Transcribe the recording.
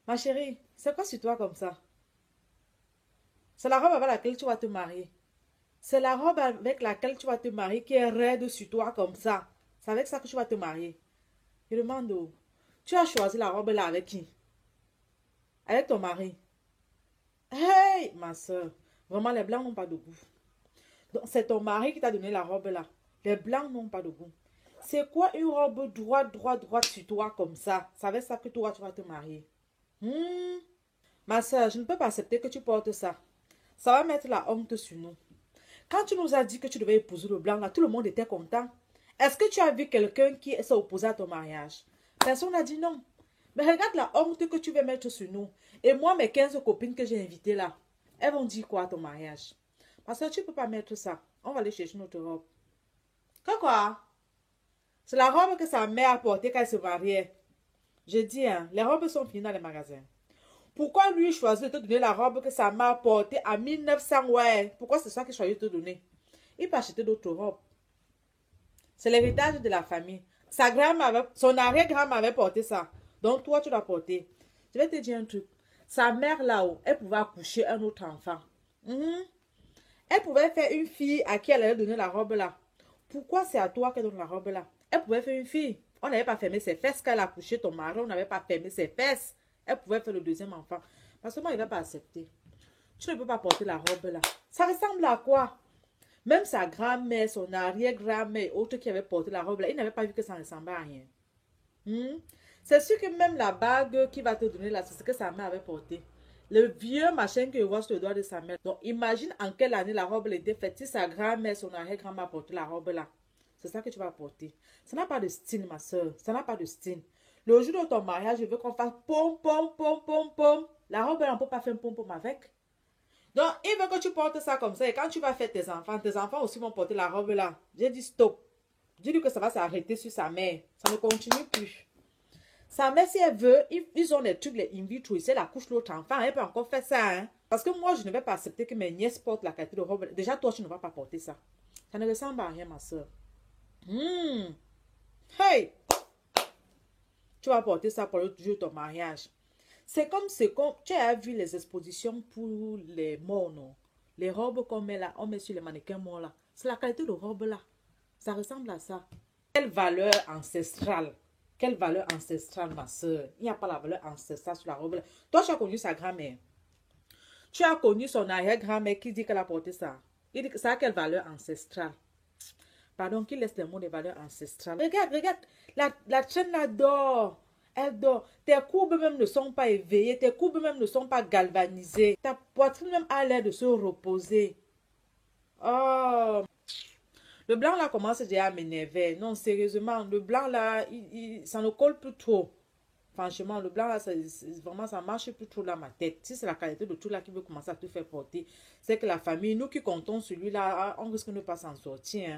Ma chérie, c'est quoi sur toi comme ça? C'est la robe avec laquelle tu vas te marier. C'est la robe avec laquelle tu vas te marier qui est raide sur toi comme ça. C'est avec ça que tu vas te marier. Je demande, oh, tu as choisi la robe là avec qui? Avec ton mari. Hey, ma soeur, vraiment les blancs n'ont pas de goût. Donc c'est ton mari qui t'a donné la robe là. Les blancs n'ont pas de goût. C'est quoi une robe droite sur toi comme ça? C'est avec ça que toi tu vas te marier. Hmm. Ma soeur, je ne peux pas accepter que tu portes ça. Ça va mettre la honte sur nous. Quand tu nous as dit que tu devais épouser le blanc, là, tout le monde était content. Est-ce que tu as vu quelqu'un qui s'est opposé à ton mariage? Personne n'a dit non. Mais regarde la honte que tu veux mettre sur nous. Et moi, mes 15 copines que j'ai invitées là, elles vont dire quoi à ton mariage? Parce que tu ne peux pas mettre ça. On va aller chercher notre robe. Quoi? C'est la robe que sa mère a portée quand elle se mariait. Je dis, hein, les robes sont finies dans les magasins. Pourquoi lui choisit de te donner la robe que sa mère a portée en 1900? Ouais. Pourquoi c'est ça qu'il choisit de te donner? Il peut acheter d'autres robes. C'est l'héritage de la famille. Son arrière-grand-mère avait porté ça. Donc toi, tu l'as porté. Je vais te dire un truc. Sa mère là-haut, elle pouvait accoucher un autre enfant. Mhm. Elle pouvait faire une fille à qui elle allait donner la robe là. Pourquoi c'est à toi qu'elle donne la robe là? Elle pouvait faire une fille. On n'avait pas fermé ses fesses quand elle a accouché ton mari. On n'avait pas fermé ses fesses. Elle pouvait faire le deuxième enfant. Parce que moi, il ne va pas accepter. Tu ne peux pas porter la robe là. Ça ressemble à quoi? Même sa grand-mère, son arrière-grand-mère et autres qui avaient porté la robe là, ils n'avaient pas vu que ça ne ressemblait à rien. Hmm? C'est sûr que même la bague qui va te donner là, c'est ce que sa mère avait porté. Le vieux machin que je vois sur le doigt de sa mère. Donc imagine en quelle année la robe était faite. Si sa grand-mère, son arrière-grand-mère porté la robe là. C'est ça que tu vas porter. Ça n'a pas de style, ma soeur. Ça n'a pas de style. Le jour de ton mariage, je veux qu'on fasse pom, pom, pom, pom, pom. La robe, on ne peut pas faire un pom, pom avec. Donc, il veut que tu portes ça comme ça. Et quand tu vas faire tes enfants aussi vont porter la robe là. J'ai dit stop. Dis-lui que ça va s'arrêter sur sa mère. Ça ne continue plus. Sa mère, si elle veut, ils ont les trucs, les in vitro. Si elle accouche l'autre enfant, elle peut encore faire ça. Hein? Parce que moi, je ne vais pas accepter que mes nièces portent la qualité de robe. Déjà, toi, tu ne vas pas porter ça. Ça ne ressemble à rien, ma soeur. Hey! Tu vas porter ça pour le jour de ton mariage. C'est comme, tu as vu les expositions pour les morts, non? Les robes qu'on met là, on met sur les mannequins morts là. C'est la qualité de robe là. Ça ressemble à ça. Quelle valeur ancestrale. Quelle valeur ancestrale, ma soeur. Il n'y a pas la valeur ancestrale sur la robe là. Toi, tu as connu sa grand-mère. Tu as connu son arrière-grand-mère qui dit qu'elle a porté ça. Il dit que ça a quelle valeur ancestrale. Pardon, qui laisse les mots des valeurs ancestrales. Regarde, la chaîne là dort. Elle dort. Tes courbes même ne sont pas éveillées. Tes courbes même ne sont pas galvanisées. Ta poitrine même a l'air de se reposer. Oh. Le blanc là commence déjà à m'énerver. Non, sérieusement, le blanc là, ça ne colle plus trop. Franchement, le blanc là, vraiment, ça marche plus trop dans ma tête. Si c'est la qualité de tout là qui veut commencer à te faire porter, c'est que la famille, nous qui comptons celui-là, on risque de ne pas s'en sortir. Hein.